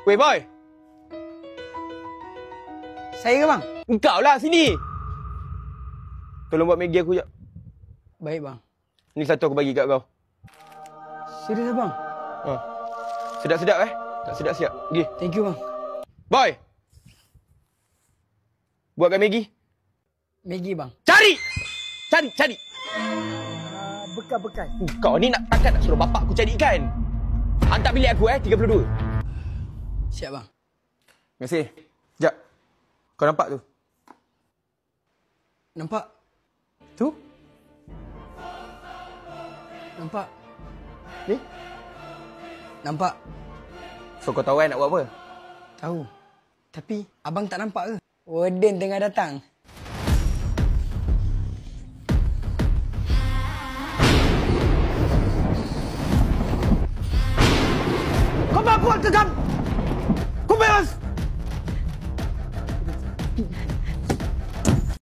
Weh, boy. Saya ke bang? Engkau lah, sini. Tolong buat Maggi aku, jap. Baik bang. Ni satu aku bagi kat kau. Serius bang? Ha. Sedap-sedap Tak sedap-sedap. Pergi. Thank you bang. Boy. Buatkan Maggi. Maggi bang. Cari! Cari! Bekas-bekas. Kau ni takkan nak suruh bapak aku carikan. Hantar bilik aku 32. Siap bang. Terima kasih. Sekejap. Kau nampak tu? Nampak? Tu? Nampak? Ni? Nampak? So kau tahu nak buat apa? Tahu. Tapi abang tak nampak ke? Warden tengah datang. Kau buat ke jam? Kau bebas!